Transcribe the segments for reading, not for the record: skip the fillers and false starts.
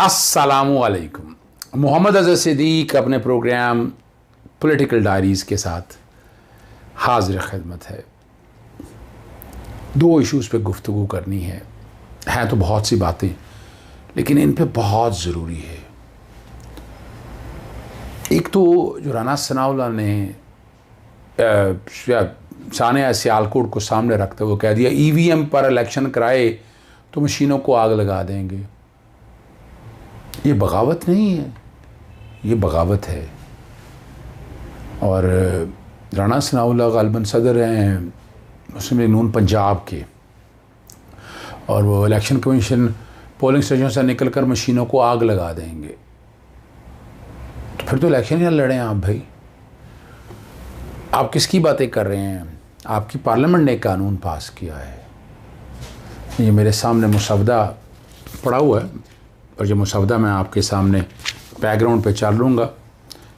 अस्सलामु अलैकुम। मोहम्मद अज़हर सिद्दीक अपने प्रोग्राम पॉलिटिकल डायरीज़ के साथ हाजिर खिदमत है। दो इश्यूज़ पे गुफ्तगू करनी है। हैं तो बहुत सी बातें, लेकिन इन पे बहुत ज़रूरी है। एक तो जो राना सनाउल्लाह ने सानिया सियालकोट को सामने रखते हुए कह दिया EVM पर इलेक्शन कराए तो मशीनों को आग लगा देंगे। ये बगावत नहीं है, ये बगावत है। और राना सनाउल्लाह गालिबन सदर हैं मुस्लिम लीग नून पंजाब के, और वो इलेक्शन कमीशन पोलिंग स्टेशन से निकल कर मशीनों को आग लगा देंगे। तो फिर तो इलेक्शन ही लड़ें आप भाई। आप किसकी बातें कर रहे हैं? आपकी पार्लियामेंट ने कानून पास किया है। ये मेरे सामने मुसवदा पड़ा हुआ है, और जो मुसवदा मैं आपके सामने बैकग्राउंड पे चल लूँगा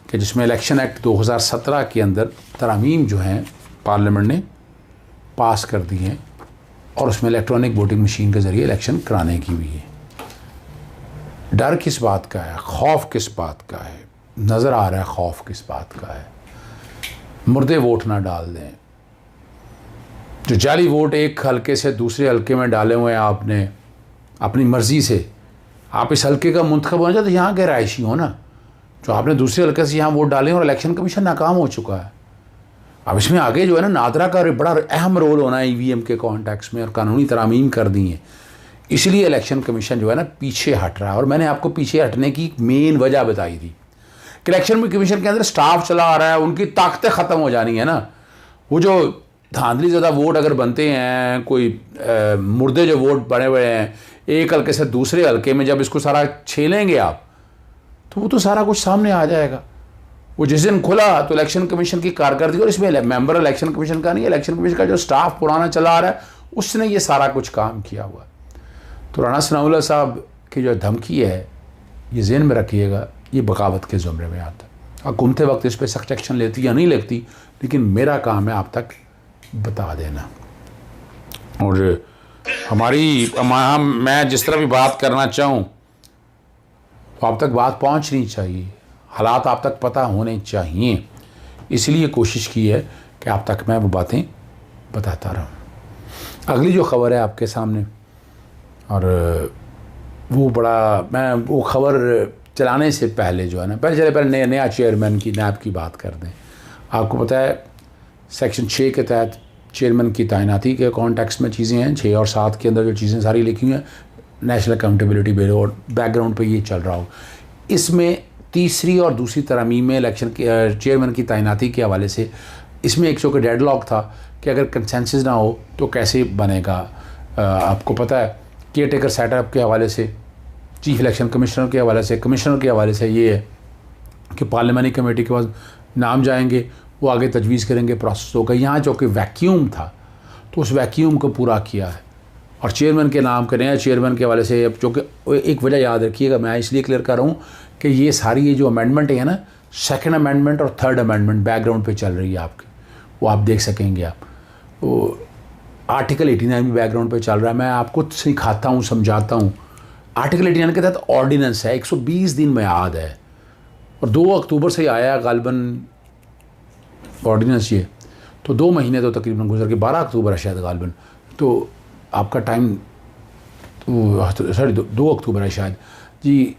कि जिसमें इलेक्शन एक्ट 2017 के अंदर तरमीम जो हैं पार्लियामेंट ने पास कर दी हैं, और उसमें इलेक्ट्रॉनिक वोटिंग मशीन के ज़रिए इलेक्शन कराने की भी है। डर किस बात का है? खौफ किस बात का है? नज़र आ रहा है खौफ किस बात का है। मुर्दे वोट ना डाल दें। जो जाली वोट एक हलके से दूसरे हलके में डाले हुए हैं आपने अपनी मर्ज़ी से, आप इस हलके का मुंतखब होना चाहते तो यहाँ के रहायशी हो ना। जो आपने दूसरे हलके से यहाँ वोट डाले और इलेक्शन कमीशन नाकाम हो चुका है। अब इसमें आगे जो है ना नादरा का बड़ा अहम रोल होना है EVM के कॉन्टेक्स्ट में, और कानूनी तरामीम कर दी हैं। इसलिए इलेक्शन कमीशन जो है ना पीछे हट रहा है। और मैंने आपको पीछे हटने की मेन वजह बताई थी कि इलेक्शन कमीशन के अंदर स्टाफ चला आ रहा है, उनकी ताकतें ख़त्म हो जानी है ना। वो जो धांधली ज़्यादा वोट अगर बनते हैं, कोई मुर्दे जो वोट बने हुए हैं एक हल्के से दूसरे हल्के में, जब इसको सारा छेलेंगे आप तो वो तो सारा कुछ सामने आ जाएगा। वो जिस दिन खुला तो इलेक्शन कमीशन की कारकर्दगी, और इसमें मेंबर इलेक्शन कमीशन का नहीं, इलेक्शन कमीशन का जो स्टाफ पुराना चला आ रहा है उसने ये सारा कुछ काम किया हुआ। तो राना सनाउल्लाह साहब की जो धमकी है ये ज़हन में रखिएगा, ये बगावत के ज़ुमरे में आता है। हुकूमत वक्त इस पर सख्त एक्शन लेती या नहीं लेती, लेकिन मेरा काम है आप तक बता देना। और मैं जिस तरह भी बात करना चाहूँ तो आप तक बात पहुँचनी चाहिए, हालात आप तक पता होने चाहिए। इसलिए कोशिश की है कि आप तक मैं वो बातें बताता रहूँ। अगली जो ख़बर है आपके सामने, और वो वो ख़बर चलाने से पहले जो है ना, पहले नया चेयरमैन की नैब की बात कर दें। आपको पता है सेक्शन 6 के तहत चेयरमैन की तैनाती के कॉन्टेक्स्ट में चीज़ें हैं। 6 और 7 के अंदर जो चीज़ें सारी लिखी हुई हैं, नेशनल अकाउंटेबिलिटी बिल, और बैकग्राउंड पे ये चल रहा हो। इसमें तीसरी और दूसरी तरमीम में इलेक्शन के चेयरमैन की तैनाती के हवाले से इसमें एक शो का डेडलॉक था कि अगर कंसेंसस ना हो तो कैसे बनेगा। आपको पता है केयर टेकर सेटअप के हवाले से, चीफ इलेक्शन कमिश्नर के हवाले से, कमिश्नर के हवाले से ये है कि पार्लियामानी कमेटी के पास नाम जाएंगे, वो आगे तजवीज़ करेंगे, प्रोसेस होगा। यहाँ जो कि वैक्यूम था तो उस वैक्यूम को पूरा किया है, और चेयरमैन के नाम करें चेयरमैन के हवाले से। जो कि एक वजह याद रखिएगा, मैं इसलिए क्लियर कर रहा हूँ कि ये सारी ये जो अमेंडमेंट है ना, सेकंड अमेंडमेंट और थर्ड अमेंडमेंट बैकग्राउंड पे चल रही है आपके, वो आप देख सकेंगे। आप वो आर्टिकल 89 भी बैकग्राउंड पे चल रहा है। मैं आपको सिखाता हूँ, समझाता हूँ। आर्टिकल 89 के तहत ऑर्डिनेंस है, 120 दिन में याद है, और 2 अक्टूबर से आया गालिबन ऑर्डिनेंस ये, तो 2 महीने तो तकरीबन गुजर के 12 अक्टूबर है शायद गालिबन, तो आपका टाइम तो सॉरी 2 अक्टूबर है शायद जी।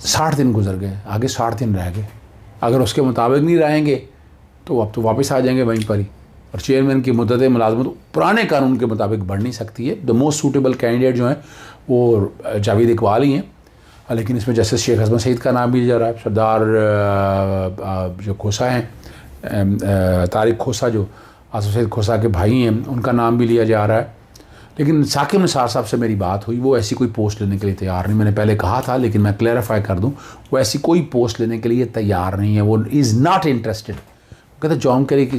60 दिन गुजर गए, आगे 60 दिन रह गए। अगर उसके मुताबिक नहीं रहेंगे तो अब तो वापस आ जाएंगे वहीं पर ही। और चेयरमैन की मुद्दत मुलाजमत पुराने कानून के मुताबिक बढ़ नहीं सकती है। द मोस्ट सूटेबल कैंडिडेट जो हैं वो जावेद इकबाल ही हैं, लेकिन इसमें जस्टिस शेख हसन सईद का नाम भी लिया जा रहा है। सरदार जो खोसा हैं, तारिक खोसा जो आसिफ सईद खोसा के भाई हैं, उनका नाम भी लिया जा रहा है। लेकिन साकिब निसार साहब से मेरी बात हुई, वो ऐसी कोई पोस्ट लेने के लिए तैयार नहीं। मैंने पहले कहा था, लेकिन मैं क्लैरिफाई कर दूं, वो ऐसी कोई पोस्ट लेने के लिए तैयार नहीं है। वो इज़ नॉट इंटरेस्टेड। कहते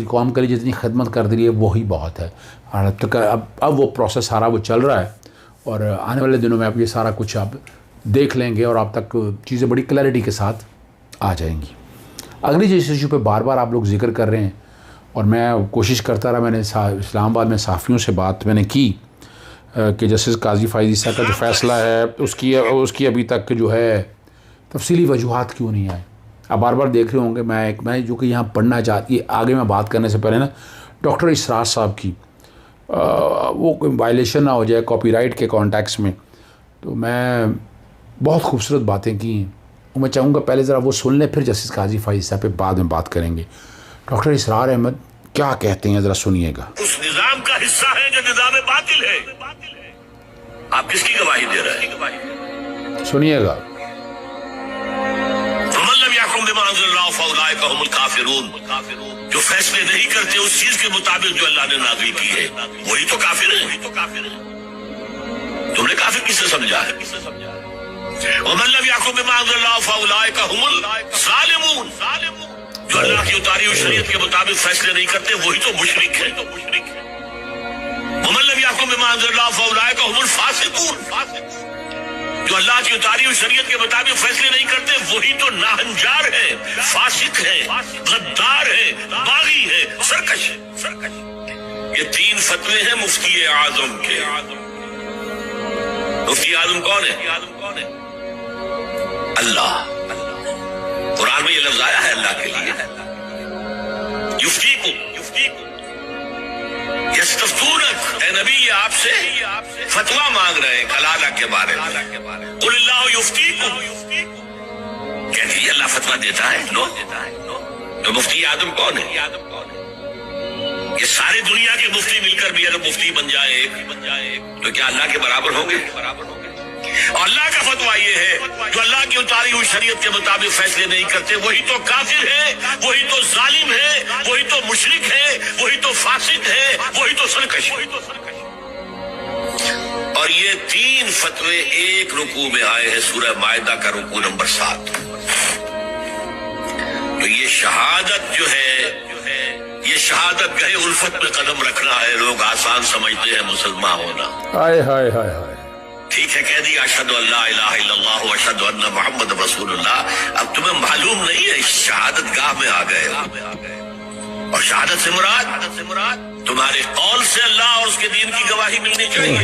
कौम के लिए जितनी खिदमत कर दी है वही बहुत है। और अब वो प्रोसेस सारा वो चल रहा है, और आने वाले दिनों में आप ये सारा कुछ आप देख लेंगे, और आप तक चीज़ें बड़ी क्लैरिटी के साथ आ जाएंगी। अगली जिस इशू पे बार बार आप लोग जिक्र कर रहे हैं, और मैं कोशिश करता रहा, मैंने इस्लामाबाद में साफ़ियों से बात मैंने की, कि जस्टिस काजी फाइज ईसा का जो फ़ैसला है उसकी अभी तक जो है तफसीली वजूहात क्यों नहीं आए। आप बार बार देख रहे होंगे, मैं जो कि यहाँ पढ़ना चाहती आगे मैं बात करने से पहले ना डॉक्टर इसरार साहब की वो कोई वायलेशन ना हो जाए कॉपीराइट के कॉन्टेक्स्ट में, तो मैं बहुत खूबसूरत बातें की हैं। मैं चाहूँगा पहले ज़रा वो सुन लें, फिर जस्टिस काजी फाइज साहब पे बाद में बात करेंगे। डॉक्टर इसरार अहमद क्या कहते हैं, ज़रा सुनिएगा। उस निजाम का हिस्सा है जो निजाम बातिल है। आप किसकी गवाही दे रहे हैं? सुनिएगा। जो फैसले नहीं करते उस चीज के मुताबिक जो अल्लाह ने नाज़िल की है, वही तो काफिर है। तुमने काफिर किससे समझा है? जो अल्लाह की उतारी हुई शरीयत के मुताबिक फैसले नहीं करते वही तो मुशरिक है। जो अल्लाह की उतारी हुई शरीयत के मुताबिक फैसले नहीं करते वही तो नाहंजार है, फासिक है, गद्दार है, बागी है, सरकश है। ये 3 फतवे हैं मुफ्ती आजम के। मुफ्ती आजम कौन है? अल्लाह। कुरान में ये लफ्ज आया है अल्लाह के लिए। युफ्तीकुम यस्तफ्तूनक, ए नबी ये आपसे फतवा मांग रहे हैं कलाला के बारे में। कुल अल्लाहु युफ्तीकुम, कह दीजिए अल्लाह फतवा देता है। नो, तो मुफ्ती आदम कौन है? ये सारी दुनिया के मुफ्ती मिलकर भी अगर मुफ्ती बन जाए तो क्या अल्लाह के बराबर होंगे? और अल्लाह का फतवा ये है जो अल्लाह की उतारी हुई शरीयत के मुताबिक फैसले नहीं करते वही तो काफिर है, वही तो जालिम है, वही तो मुशरिक है, वही तो फासिक है, वही तो सरकश है। और ये 3 फतवे एक रुकू में आए हैं, सूरह मायदा का रुकू नंबर 7। तो ये शहादत जो है, ये शहादत गए उल्फत में कदम रखना है। लोग आसान समझते हैं मुसलमान होना। हाय हाय हाय हाय। ठीक है, कह दिया अशहदु अल्ला इलाहा इल्लल्लाह व अशहदु अन्ना मुहम्मद रसूलुल्लाह। अब तुम्हें मालूम नहीं है, शहादत गाह में आ गए। और शहादत से मुराद तुम्हारे कौल से अल्लाह और उसके दीन की गवाही मिलनी चाहिए,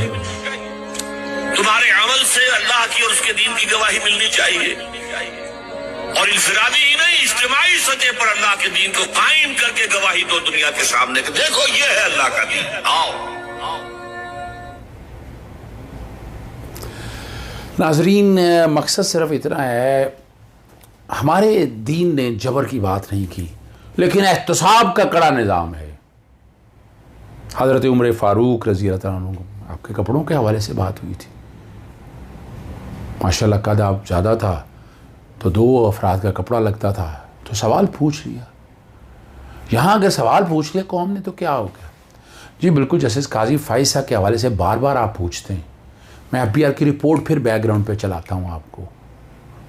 तुम्हारे अमल से अल्लाह की और उसके दीन की गवाही मिलनी चाहिए। और इनफरादी ही नहीं, इज्तिमाई सतह पर अल्लाह के दीन को कायम करके गवाही दो दुनिया के सामने कि देखो ये है अल्लाह का दीन, आओ। नाजरीन, मकसद सिर्फ इतना है, हमारे दीन ने जबर की बात नहीं की, लेकिन एहतसाब का कड़ा निज़ाम है। हज़रत उमर फ़ारूक रज़ी अल्लाह अन्हु को आपके कपड़ों के हवाले से बात हुई थी। माशाल्लाह कद आप ज़्यादा था तो 2 अफराद का कपड़ा लगता था, तो सवाल पूछ लिया। यहाँ अगर सवाल पूछ लिया कौम ने तो क्या हो गया? जी बिल्कुल, जस्टिस काजी फाइज साहब के हवाले से बार बार आप पूछते हैं। मैं FBR की रिपोर्ट फिर बैकग्राउंड पे चलाता हूँ आपको।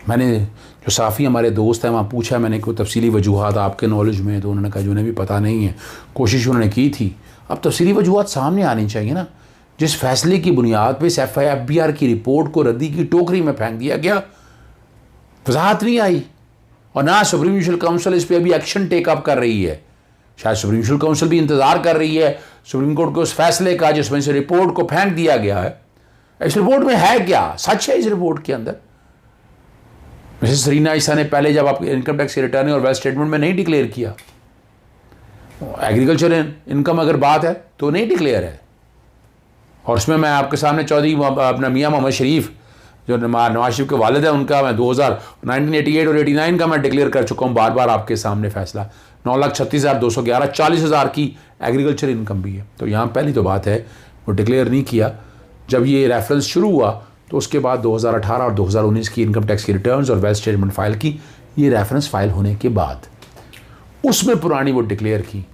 मैंने जो साफ़ी हमारे दोस्त हैं वहाँ पूछा, मैंने कोई तफसीली वजूहात आपके नॉलेज में, तो उन्होंने कहा जो उन्हें भी पता नहीं है। कोशिश उन्होंने की थी, अब तफसीली वजूहात सामने आनी चाहिए ना। जिस फैसले की बुनियाद पर इस FBR की रिपोर्ट को रद्दी की टोकरी में फेंक दिया गया, वजाहत नहीं आई, और ना सुप्रीम जुडिशल काउंसिल इस पर अभी एक्शन टेकअप कर रही है। शायद सुप्रीम जुडिशल काउंसिल भी इंतज़ार कर रही है सुप्रीम कोर्ट के उस फैसले का जिसमें से रिपोर्ट को फेंक दिया गया है। इस रिपोर्ट में है क्या, सच है इस रिपोर्ट के अंदर? मिसेस सरीना ईसा ने पहले जब आप इनकम टैक्स की रिटर्न और वेल्थ स्टेटमेंट में नहीं डिक्लेयर किया, एग्रीकल्चर इनकम अगर बात है तो नहीं डिक्लेयर है। और उसमें मैं आपके सामने चौधरी अपना मियाँ मोहम्मद शरीफ जो नवाज शरीफ के वालिद है उनका मैं 1988 और 89 का मैं डिक्लेयर कर चुका हूँ बार बार आपके सामने फैसला। 9,36,211 40,000 की एग्रीकल्चर इनकम भी है। तो यहाँ पहली तो बात है वो डिक्लेयर नहीं किया। जब ये रेफरेंस शुरू हुआ तो उसके बाद 2018 और 2019 की इनकम टैक्स की रिटर्न्स और वेल्थ स्टेटमेंट फाइल की, ये रेफरेंस फाइल होने के बाद उसमें पुरानी वो डिक्लेयर की।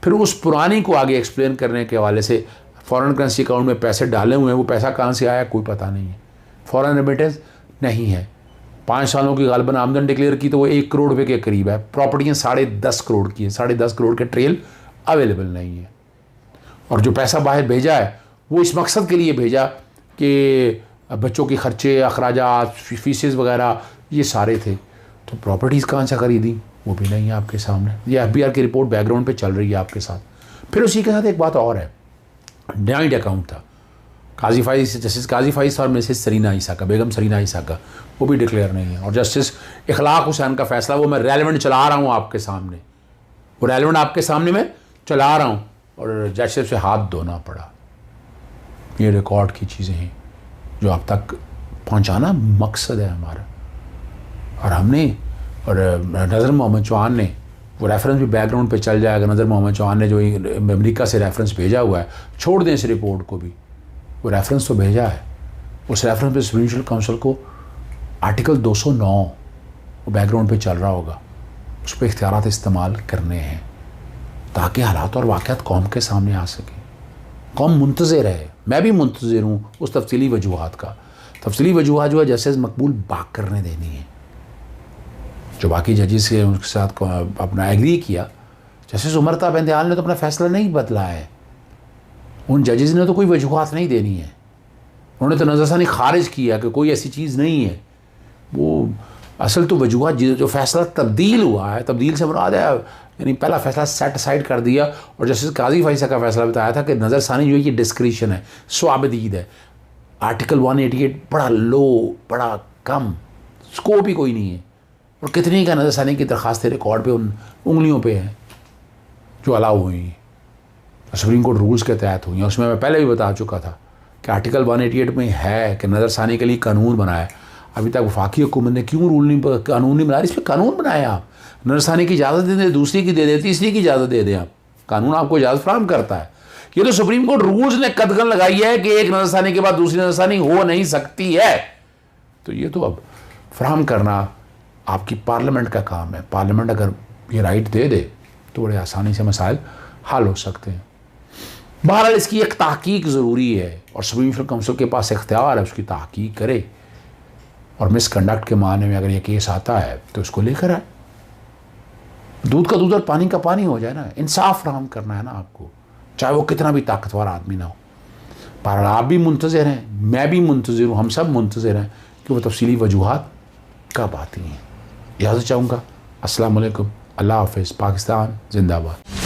फिर उस पुरानी को आगे एक्सप्लेन करने के हवाले से फॉरेन करेंसी अकाउंट में पैसे डाले हुए हैं, वो पैसा कहाँ से आया कोई पता नहीं है। फॉरेन रेमिटेंस नहीं है। 5 सालों की गालबन आमदन डिक्लेयर की तो वो 1 करोड़ रुपये के करीब है। प्रॉपर्टियाँ 10.5 करोड़ की है, 10.5 करोड़ के ट्रेल अवेलेबल नहीं है। और जो पैसा बाहर भेजा है वो इस मकसद के लिए भेजा कि बच्चों के खर्चे, अखराजात, फीसेस वगैरह ये सारे थे। तो प्रॉपर्टीज़ कहाँ से खरीदी वो भी नहीं है आपके सामने। ये FBR की रिपोर्ट बैकग्राउंड पे चल रही है आपके साथ। फिर उसी के साथ एक बात और है, जॉइंट अकाउंट था, काजी फाइज, जस्टिस काजी फाइज और मिसेस सरीना ईसा का, बेगम सरीना ईसा का, वो भी डिक्लेयर नहीं है। और जस्टिस इखलाक हुसैन का फैसला वो मैं रेलेवेंट चला रहा हूँ आपके सामने, वो रेलेवेंट आपके सामने मैं चला रहा हूँ, और जस्टिस से हाथ धोना पड़ा। ये रिकॉर्ड की चीज़ें हैं जो आप तक पहुँचाना मकसद है हमारा। और हमने, और नज़र मोहम्मद चौहान ने, वो रेफरेंस भी बैकग्राउंड पे चल जाएगा, नज़र मोहम्मद चौहान ने जो अमेरिका से रेफरेंस भेजा हुआ है, छोड़ दें इस रिपोर्ट को भी, वो रेफरेंस तो भेजा है। उस रेफरेंस पे सुप्रीम काउंसिल को आर्टिकल 209 वो बैकग्राउंड पे चल रहा होगा, उस पर इख्तियारात इस्तेमाल करने हैं ताकि हालात और वाक़यात कौम के सामने आ सके। कौम मुंतज़िर है, मैं भी मुंतज़िर हूँ उस तफसीली वजूहात का। तफसीली वजूहात जो है जस्टिस मकबूल बाग करने देनी है, जो बाकी जजेस के उनके साथ अपना एग्री किया। जस्टिस उमर इंतहाल ने तो अपना फ़ैसला नहीं बदला है, उन जजेस ने तो कोई वजूहात नहीं देनी है, उन्होंने तो नज़रसानी खारिज किया कि कोई ऐसी चीज़ नहीं है। वो असल तो वजूहात जो फ़ैसला तब्दील हुआ है, तब्दील से मुराद है यानी पहला फ़ैसला सेट असाइड कर दिया, और जस्टिस काजी फाइसा का फ़ैसला बताया था कि नज़रसानी जो है ये डिस्क्रिशन है, स्वाबदीद है। आर्टिकल 188 बड़ा लो, बड़ा कम, स्कोप ही कोई नहीं है। और कितनी का नज़रसानी की दरख्वास्तें रिकॉर्ड पे उन उंगलियों पे हैं जो अलाउ हुई हैं, सुप्रीम कोर्ट रूल्स के तहत हुई हैं। उसमें मैं पहले भी बता चुका था कि आर्टिकल 188 में है कि नज़रसानी के लिए कानून बनाया। अभी तक वफाकी हुकूमत ने क्यों कानून नहीं बनाया? इस पर कानून बनाया आप, नज़रसानी की इजाज़त दे दें, दूसरी की दे दें, तीसरी की इजाज़त दे दें आप, कानून आपको इजाज़त फराहम करता है। ये तो सुप्रीम कोर्ट रूल्स ने कदगन लगाई है कि एक नज़रसानी के बाद दूसरी नज़रसानी हो नहीं सकती है। तो ये तो अब फराहम करना आपकी पार्लियामेंट का काम है। पार्लियामेंट अगर ये राइट दे दे तो बड़े आसानी से मसाइल हल हो सकते हैं। बहरहाल इसकी एक तहकीक ज़रूरी है, और सुप्रीम काउंसिल के पास इख्तियार है उसकी तहकीक करे, और मिसकंडक्ट के मामले में अगर ये केस आता है तो उसको लेकर आए, दूध का दूध और पानी का पानी हो जाए ना। इंसाफ फराहम करना है ना आपको, चाहे वो कितना भी ताकतवर आदमी ना हो। बहरहाल आप भी मुंतज़िर हैं, मैं भी मुंतज़िर हूँ, हम सब मुंतज़िर हैं कि वो तफसीली वजूहात कब आती हैं। इजाज़त चाहूँगा। अस्सलाम वालेकुम, अल्लाह हाफ़िज़, पाकिस्तान जिंदाबाद।